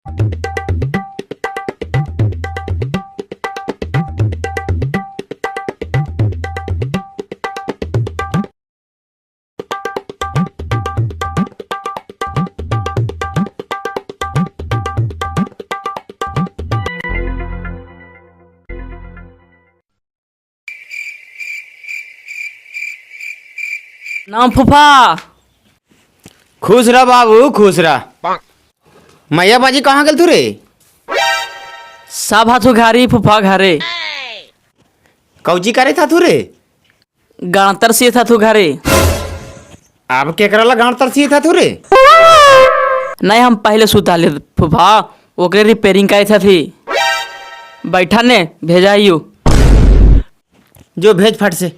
नाम फूफा। खुश रह बाबू खुश रह। मैया बाजी कहाँ गल तू रे? सब हाथू घारी फूफा घरे। कौची करे था तू रे? गणतर से था तू घरे। अब केकरा ला गांठ तरसी था तू रे? नहीं हम पहले सुता ले फूफा, ओकरे रिपेयरिंग करे था थी। बैठा ने भेजाइयो। जो भेज फट से।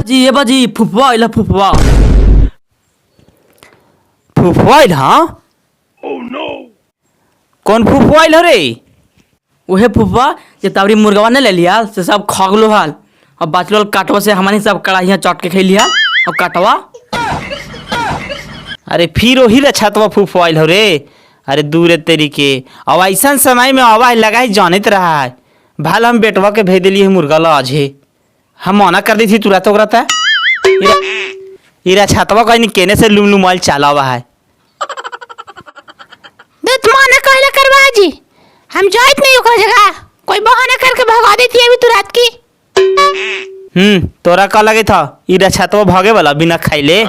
जी ये बाजी फुफवा आइला फुफवा। फुफवा आइल हाँ? कौन फुफवा आइल रे? उहे फुफवा जे तावरी मुर्गवा ने ले लिया से सब खगलो हाल और बाचलो काटवा से हमारी सब कड़ाहियाँ चट के खैलिया और काटवा। अरे फिर वही रे छतवा फुफवा आइल रे। अरे दूर तेरी के अब ऐसा समय में आवाज लगाई जानत रहा है। भाल हम बेटवा के भेज दिली मुर्गा ला आज ही। हम मना कर दी थी तुरंत उगरता इरा छतवा कहीं केने से लुमलुमाल चाला हुआ है। दत माना कहले करवा जी, हम जाइत नहीं ओकरा जगह। कोई बहाना करके भगा देती है अभी तू रात की। तोरा का लगे था इरा छतवा भागे वाला बिना खाइले?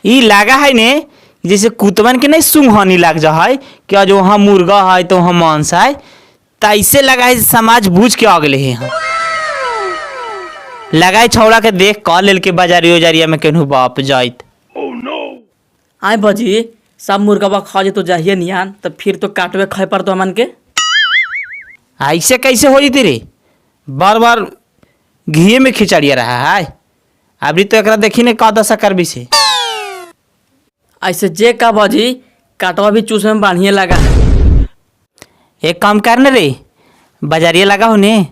ई लगा है ने जैसे कुतवन के नहीं सुंघनी लग जा है क्या जो वहाँ मुर्गा है तो वहाँ मांस है, तैसे लगा है समाज बूझ के आ गए हैं। लगाई छौड़ा के देख कॉल लेल के बाजारी उजारिया में केनहू बाप जाइत। आए बाजी सब मुर्गवा खा जे तो जाइए नियान तो फिर तो काटवे खाए पर तो हमन के। ऐसे कैसे हो जीती रे? बार बार घी में खिचड़िया रहा है। अभी तो एकरा देखी ने का दशा करबी से। ऐसे जे का बाजी काटवा भी चूस में बांधिए लगा। एक काम करने रे, बाजारिया लगा होने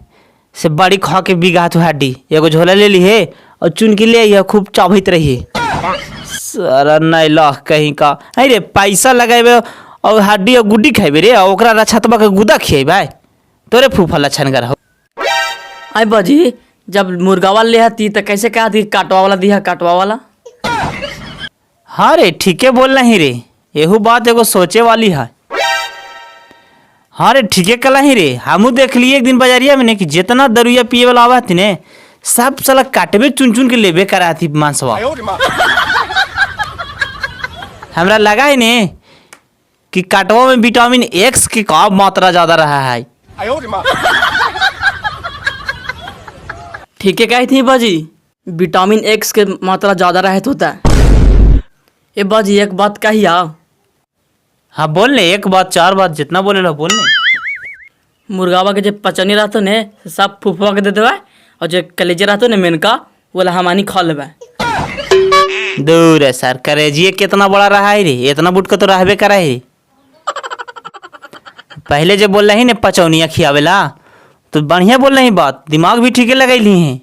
से बड़ी खा के बिगा तो हड्डी एगो झोला ले ली है और चुन के ले आइए खूब चाभित रही। सारा नहीं लह कहीं का अरे पैसा लगाए और हड्डी और गुड्डी खेबे रे और ओकरा रछतबा के गुदा खिएबे तोरे फूफा लक्षण कर हो। आए बाजी जब मुर्गावा ले हती तो कैसे कहा थी काटवा वाला दिया काटवा वाला। हाँ रे ठीके बोल नहीं रे, एहू बात एगो सोचे वाली है। हाँ रे ठीके कला ही रे, हमू देख लिए एक दिन बाजारिया में ने कि जितना दरुया पिए वाला आवा थी ने सब साला काटबे चुन चुन के लेबे करा थी मांसवा। हमरा लगा है ने कि काटवा में विटामिन एक्स की का मात्रा ज्यादा रहा है। ठीक है कही थी बाजी, विटामिन एक्स के मात्रा ज्यादा रहत होता है। ए बाजी एक बात कही आओ। हाँ बोलने एक बात चार बात जितना बोले ला बोलने। मुर्गावा के जो पचनी रहते ने सब फुफवा के दे देवे और जो कलेजे रहते ने मेनका वो हमानी खा लेवे। दूर है सर करेजिए कितना बड़ा रहा है रे, इतना बुट का तो रहबे करा है रे। पहले जब बोल रही ने पचौनिया खियावेला तो बढ़िया बोल रही बात, दिमाग भी ठीक लगैली है।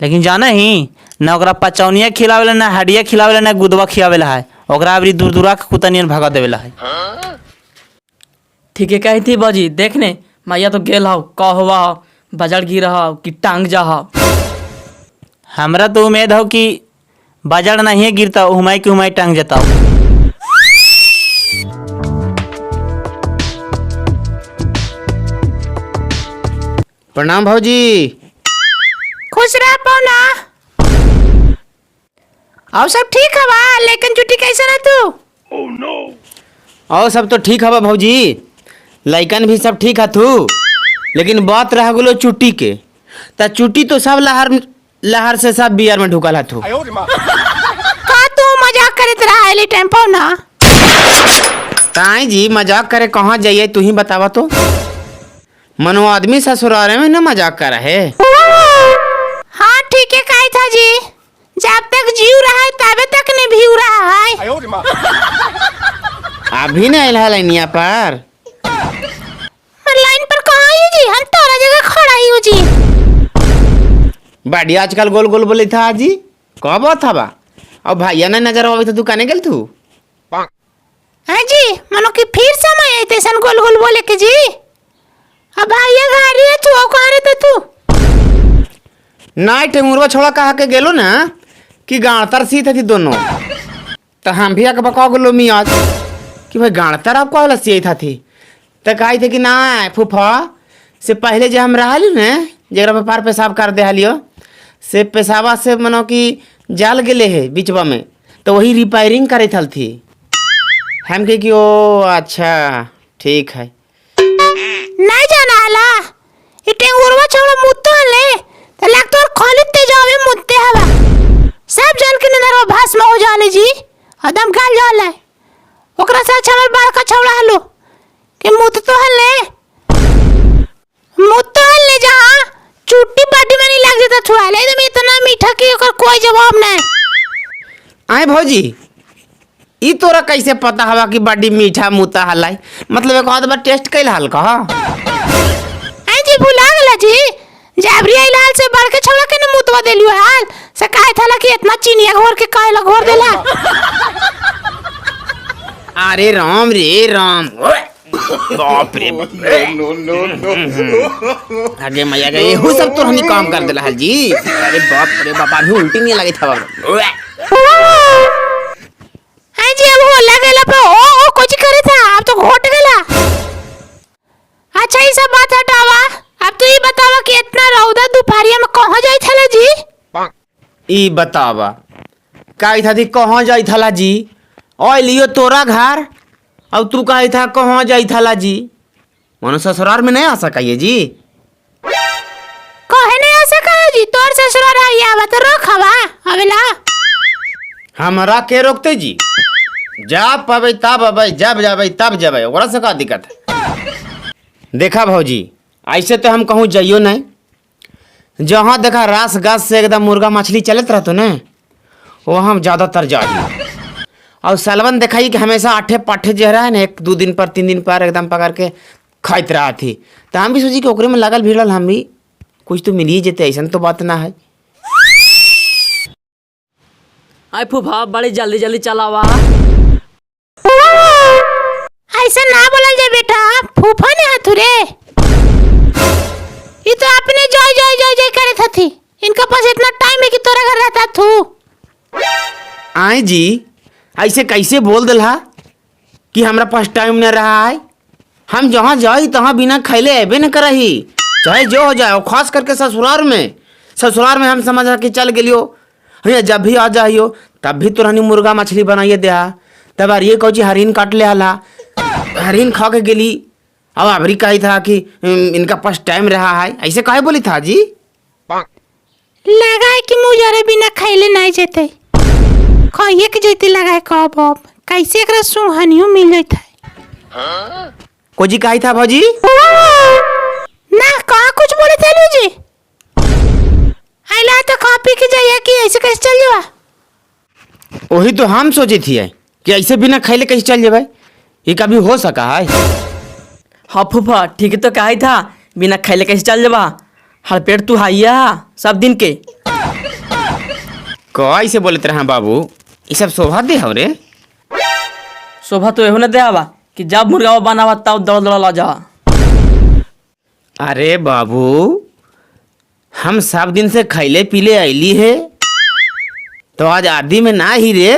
लेकिन जाना ही ना ओकरा पचौनिया खिलावेला ना हड्डिया खिलावेला ना गुदवा खियावेला है, ओकरा अबरी दूर दूरा के कुतनियन भगा देवेला है। ठीक है कही थी बाजी देखने मैया तो गेल हो का हुआ बाजार गिरा हो कि टांग जा हो। हमरा तो उम्मीद हो कि बाजार नहीं गिरता हुमाई की हुमाई टांग जाता हो। प्रणाम भाजी। खुश रह पौना। और सब ठीक हवा, लेकिन छुट्टी कैसे रह तू? और सब तो ठीक हवा भौजी, लइकन भी सब ठीक है तू। लेकिन बात रह गलो चुट्टी के, ता चुट्टी तो सब लहर से सब बियर में ढुकल है तू। का तू मजाक करत रहा है टाइम पौना? ताई जी मजाक करे कहाँ जाइए तू ही बतावा तो। मनो आदमी ससुराल में ना मजाक कर रहे। हाँ ठीक है कही था जी, जब तक जीव रहा है तब तक नहीं भी रहा है। अभी नहीं आयल है लाइनिया पर। लाइन पर कहाँ है जी? हम तोरा जगह खड़ा ही हूँ जी। बाड़ी आजकल गोल गोल बोले था जी कब था बा अब भैया ना नजर आवे तो दुकाने गेल तू हाँ जी मनो कि फिर समय आई तेसन गोल गोल बोले के जी अब भैया गाड़ी है तू कहाँ रहते तू ना टेंगुरवा छोड़ा कहा के गेलो ना कि गाड़तर सी थी दोनों तो हम भी आके बका गेलो मियाँ कि भाई गाड़तर आपको वाला सी था थी तो कही थे कि ना फूफा से पहले जो हम रहा ना जरा पे पार पेशाब कर दे हालियो से पेशाबा से मनो कि जाल गेले है बीचवा में तो वही रिपेयरिंग करे थल थी हम कहे कि ओ अच्छा ठीक है नहीं जाना आला ये टेंगुरवा छोड़ा मुत्तो ले तो लगता और खाली तेजावे मुत्ते हवा सब जल के नजर वो भस्म हो जाले जी आदम गाल जाले ओकरा से अच्छा हमर बड़का छौड़ा हलो कि मुत तो हले जहाँ चुट्टी पाटी में नहीं लग जाता छुआ ले तो इतना मीठा कि ओकर कोई जवाब नहीं आए भौजी ई तोरा कैसे पता हवा कि बड़ी मीठा मुता हलाई मतलब एक आध बार टेस्ट कैल हाल कहा आई जी भुला गला जी जाबरी लाल से बढ़ के छौड़ा के न मुतवा देलियो हाल से काहे थाला कि इतना चीनिया घोर के काहे ला घोर देला अरे राम रे राम बाप रे आगे मैया गए ये सब तो हनी काम कर देला हाल जी अरे बाप रे बाप अभी उल्टी नहीं लगी था हाँ जी अब हो लगेला पे ओ कुछ करे था अब तो घोट गेला अच्छा ये सब बात हटावा अब तो ये बतावा कि इतना रौदा दोपहरिया में कहाँ जाई थला जी ई बतावा काई था थी कहाँ जाई थला जी ओए लियो तोरा घर अब तू कही था कहाँ जाई थला जी मनो ससुराल में नहीं आ सका ये जी कहे नहीं आ सका जी तोर ससुराल आई आवा तो रखवा अबेला हमरा के रोकते जी जा पावे तब अबे जब जाबे तब जाबे ओकरा से का दिक्कत है देखा भौजी ऐसे तो हम कहूँ जाइयो नहीं जहाँ देखा रास गास से एकदम मुर्गा मछली चलत रहतो ना वहाँ हम ज़्यादातर जाइए और सलवन दिखाई कि हमेशा आठे पाठे जो रहा है ना एक दो दिन पर तीन दिन पर एकदम पकड़ के खाइत रहा थी तो हम भी सोची कि ओकरे में लगल भिड़ल हम भी कुछ तो मिल ही जेते ऐसा तो बात ना है आए फूफा बड़ी जल्दी जल्दी चलावा ऐसा ना बोलल जाए बेटा फूफा ने हथुरे ये तो अपने जय जय जय जय करे थी इनका पास इतना टाइम है कि तोरा घर रहता तू आए जी ऐसे कैसे बोल दिला कि हमरा पास टाइम न रहा है हम जहाँ जाई तहाँ बिना खैले अबे न करही चाहे जो हो जाए खास करके ससुराल में हम समझ के चल गेलियो भैया जब भी आ जाइयो तब भी तोरनी मुर्गा मछली बनाइए दे तब यार ये कहो हरिन काट ले हला हरिन खा के गेली अब अबरी कही था कि इनका पास टाइम रहा है ऐसे काहे बोली था जी लगा है कि मुझे बिना खैले नहीं जेते कहिए के जेते लगा है कब अब कैसे एकरा सुहानियो मिल जाता है कोजी कही था भौजी ना कहा कुछ बोले थे लू जी आइला तो कॉपी के जाइए कि ऐसे कैसे चल जावा वही तो हम सोचे थी कि ऐसे बिना खैले कैसे चल जाए ये कभी हो सका है हाँ फूफा ठीक है तो कहा था बिना खैले कैसे चल जावा हर पेट तू हाइया सब दिन के कैसे बोलते रहे बाबू ये सब शोभा दे हो रे शोभा तो एहो न दे आवा कि जब मुर्गा बनावा तब दौड़ दौड़ ला जा अरे बाबू हम सब दिन से खैले पीले आईली है तो आज आदि में ना ही रे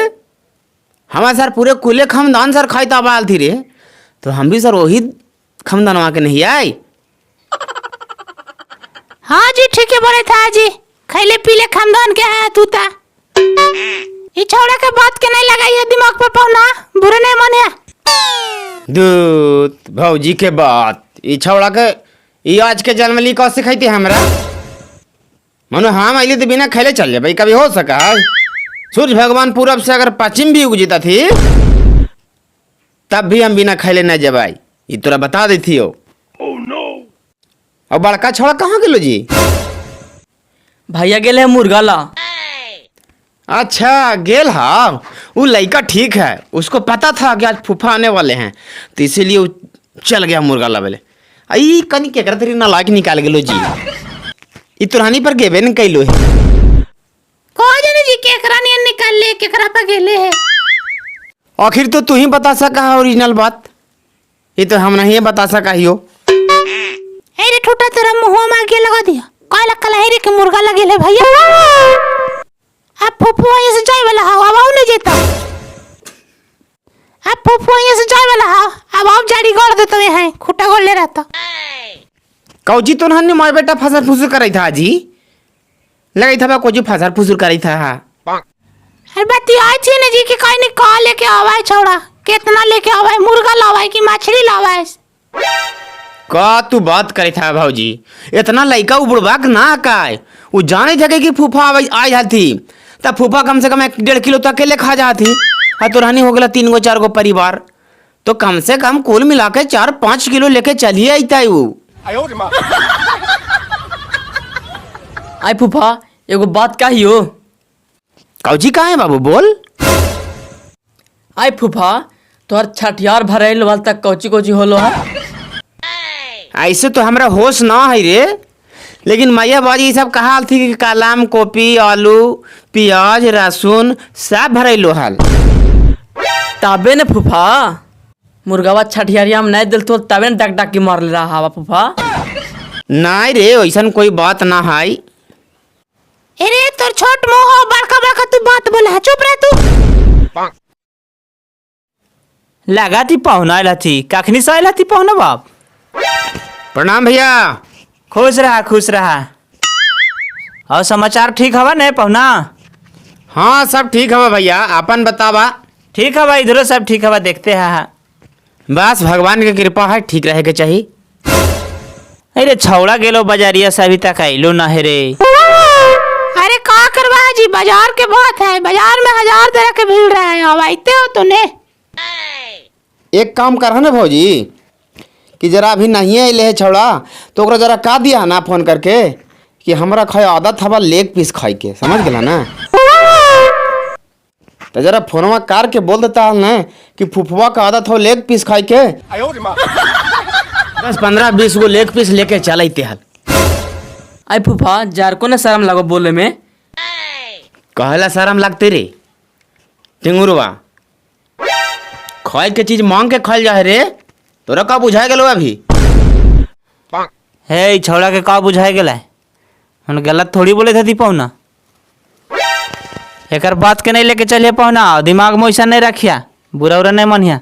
हमारे सर पूरे कुले खमदान सर खाई ताबाल थी रे तो हम भी सर वही खमदानवा के नहीं आए हाँ जी ठीक है बोले था जी खैले पीले खानदान के है तू ता ये छोड़ा के बात के नहीं लगाइए दिमाग पर पौना बुरे नहीं मानिया दूत भौजी के बात ये छौड़ा के ये आज के जन्म ली कौन सिखाई थी हमरा मनो हम आइले तो बिना खैले चल जाए कभी हो सका सूर्य भगवान पूरब से अगर पश्चिम भी उग जीता थी तब भी हम बिना खैले न जबाई ये तोरा बता दी थी और बड़का छोड़ा कहाँ गेलो जी भैया गेले है मुर्गा ला अच्छा गेल हाँ वो लड़का ठीक है उसको पता था कि आज फूफा आने वाले हैं तो इसीलिए वो चल गया मुर्गा लावेले आई कनी के कर तेरी नालायक निकाल गेलो जी ई तोरहानी पर गेबे न कैलो है। कहो जाने जी केकरा नियन निकाल ले केकरा पर गेले है। आखिर तो तू ही बता सका है ओरिजिनल बात, ये तो हम नहीं बता सका ही हो। अरे ठोटा तेरा मुंह में आगे लगा दिया, काय लक्का लहरी के मुर्गा लगे ले भैया। अब फुफु यहाँ से जाए वाला हो, अब आओ नहीं जेता। अब फुफु यहाँ से जाए वाला हो, अब आप जाड़ी गोड़ देते हुए हैं, खुटा गोड़ ले रहता। कौजी तो नहन मोय बेटा फसर फुसर कराई था जी, लगाई था कोजी फसर फुसर कराई था। अरे बत्ती आई थी ना जी कि कोई नहीं कहा लेके आवाए छोड़ा, कितना लेके आवाए, मुर्गा लावाए कि मछली लावाए। का तू बात करे था भाजी, इतना लइका उबड़वा के ना काय, वो जाने जगह कि फूफा आई जाती तब फूफा कम से कम 1.5 किलो तक अकेले खा जाती, और तोरहानी हो गया 3 गो 4 गो परिवार, तो कम से कम कुल मिला के 4-5 किलो लेके चलिए आता है वो। आई फूफा एगो बात कहियो। कौजी कहाँ है बाबू बोल। आई फूफा तोहर छठियार भरैल वाल तक कौची कौची होलो है। ऐसे तो हमरा होश ना है रे, लेकिन मैया बाजी सब कहा थी कि कलाम कॉपी आलू प्याज लहसुन सब भरैलो हाल। तबे ने फूफा मुर्गावा छठियारिया में नहीं दिल तो तबे ने डक डक के मार ले रहा हवा फूफा। नहीं रे ऐसा कोई बात ना है। अरे तोर छोट मुंह हो, बड़का बड़का तू बात बोला है, चुप रह तू। लगा थी पहुना आयला थी, कखनी से आयला थी पहुना बाप। प्रणाम भैया। खुश रहा खुश रहा। और समाचार ठीक हवा नहीं पहुना। हाँ सब ठीक है भैया, अपन बतावा। ठीक है भाई, इधरो सब ठीक है, देखते हैं। बस भगवान की कृपा है, ठीक रहे के चाहिए। अरे छौड़ा गेलो बाजारिया से अभी तक आइलो ना है रे। अरे का करवा है जी, बाजार के बात है, बाजार में 1000 तरह के भीड़ रहा है, अब आते हो तूने। एक काम कर ना भौजी कि जरा अभी नहीं अले है छौड़ा, तो ओकरा जरा का दिया ना फोन करके कि हमरा खाए आदत हवा लेग पीस खाई के, समझ गया ना। तो जरा फोनवा कार के बोल देता है ना कि फुफवा का आदत हो लेग पीस खाई के, 10-15-20 गो लेग पीस लेके चलते हल। आई फूफा जार को ना शर्म लगो बोले में। कहला शर्म लगते रे टिंगुरवा, खाए के चीज मांग के खाल जाए रे, तोरा का बुझाए गेलो अभी। हे छौड़ा के का बुझाए गेला, हम गलत थोड़ी बोले थे पहुना। एक बात के नहीं लेके चलिए पहुना, दिमाग में वैसा नहीं रखिया, बुरा उरा नहीं मनिया।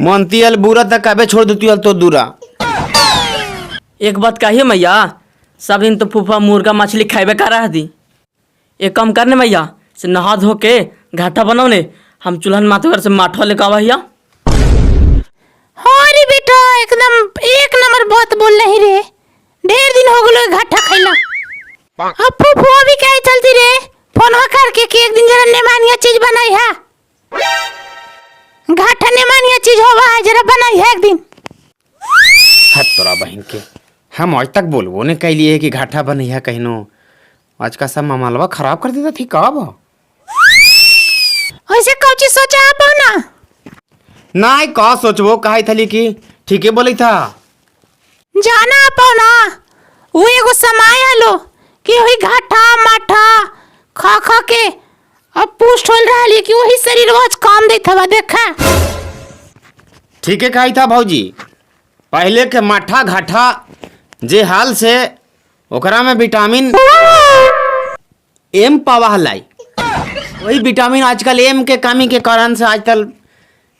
मनती हल बुरा तक कबे छोड़ देती हल तो दूरा। एक बात कहिए मैया, सब दिन तो फूफा मुर्गा मछली खाएबे कर रहा थी। एक काम करने मैया से नहा धो के घाटा बनाओ ने, हम चूल्हन माथे घर से माठा लेकर आवा हिया। हाँ रे बेटा एकदम एक नंबर बात बोल रही रे, ढेर दिन हो गलो घाटा खैला। अब फुफुआ भी कहे चलती रे फोनवा करके कि एक दिन जरा नेमानिया चीज बनाई है, घाटा नेमानिया चीज होवा है, जरा बनाई है एक दिन। है तोरा बहन के, हम आज तक बोलबो ने कैलिए है कि घाटा बनी है कहनो, आज का सब मामलवा खराब कर देता थी कब। वैसे कौची सोचा है पौना। नहीं का सोचबो, कहा थली कि ठीक है बोली था। जाना पौना वो एगो समय हलो कि वही घाटा माठा खा खा के अब पुष्ट हो रहा है कि वही शरीर रोज काम देता हुआ देखा। ठीक है कही था भौजी, पहले के माठा घाटा जे हाल से ओकरा में विटामिन एम पावा हलाई, वही विटामिन आजकल एम के कमी के कारण से आजकल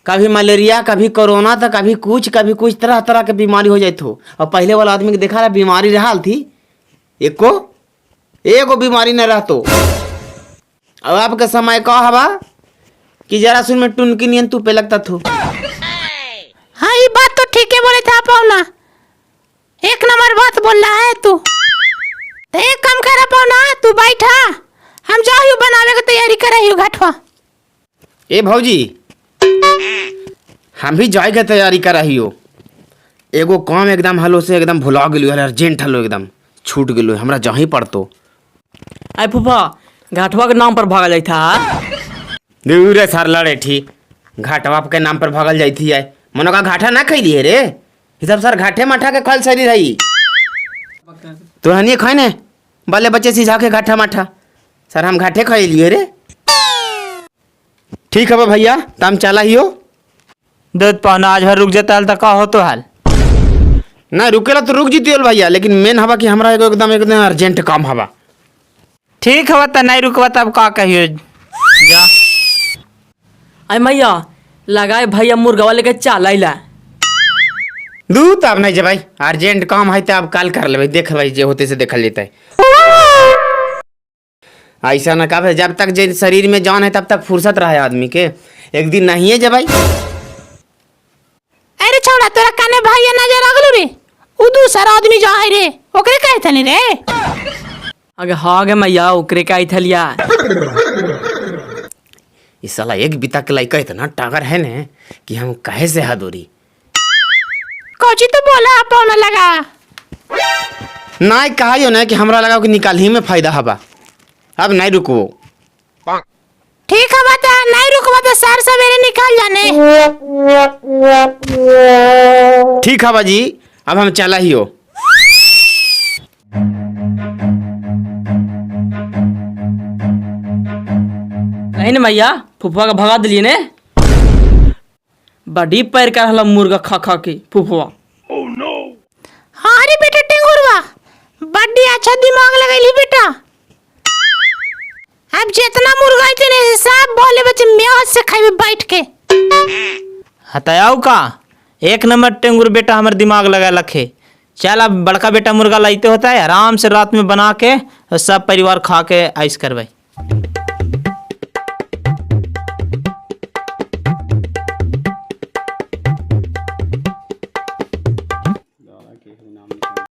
कभी मलेरिया कभी कोरोना तो कभी कुछ तरह तरह के बीमारी हो जाती हो। और पहले वाला आदमी के देखा रहा बीमारी रहा थी एगो बीमारी न रहतो। अब आपका समय का हवा कि जरा सुन में टुनकी नियन तू पे लगता थो। हाँ ये बात तो ठीक है बोले था पौना, एक नंबर बात बोल रहा है तू। तो एक काम कर पौना, तू बैठा हम जाओ बनावे की तैयारी कर रही हूँ घाटवा। ए भौजी हम भी जाए के तैयारी कर रही हो, एगो काम एकदम हलो से एकदम भुला गेलो, अर्जेंट हलो एकदम छूट गेलो, हमरा जाही पड़तो। आई फूफा घाटवा के नाम पर भागा जाई था। दूर सर लड़े ठीक घाटवा के नाम पर भागल जाई थी। आए मनो का घाटा ना खैली है रे, ये सब सर घाटे माठा के खल सरी रही। तो हनिए खाए ने बाले बच्चे सिझा के घाटा माठा। सर हम घाटे खाई लिए रे। ठीक है बा भैया, तम चला ही हो। दूध पौना आज भर रुक जाता हाल तो का हो तो हाल। ना रुकेला तो रुक जीती भैया, लेकिन मेन हवा कि हमरा एगो एकदम अर्जेंट काम हवा। ठीक है तो नहीं रुकवा तब का कहियो जा। अरे मैया लगाए भैया मुर्गा वाले के चाला दू तब नहीं जब अर्जेंट काम है तो अब काल कर ले देख भाई जे होते से देखल लेते। ऐसा न का जब तक जे शरीर में जान है तब तक फुर्सत रहे आदमी के, एक दिन नहीं है जब। अरे छोड़ा तोरा काने भैया नजर आगलो रे, उ दूसरा आदमी जो है रे ओकरे कहे थनी रे। अगे हाँ गे मैया ओकरे का इथलिया। इस साला एक बिता के लाइका इतना टागर है न कि हम कहे से हदोरी। कोची तो बोला पौना लगा ना कहा ना कि हमरा लगा कि निकाल ही में फायदा हवा। अब नहीं रुको। ठीक है बता, नहीं रुकवा तो सर सवेरे निकाल जाने। ठीक है बाजी, अब हम चला ही हो। नहीं ना मैया फुफुआ का भगा दिलिए ने। बड़ी पैर कर हला मुर्गा खा खा के फुफुआ। हाँ रे बेटा टेंगुरवा, बड्डी अच्छा दिमाग लगैली बेटा। अब जितना मुर्गा इतने सब बोले बच्चे म्याज से खाइबे बैठ के। हतायाऊ का एक नंबर टेंगुर बेटा हमारे दिमाग लगा लखे। चल अब बड़का बेटा मुर्गा लाइते होता है आराम से रात में बना के और सब परिवार खा के ऐश करवाई।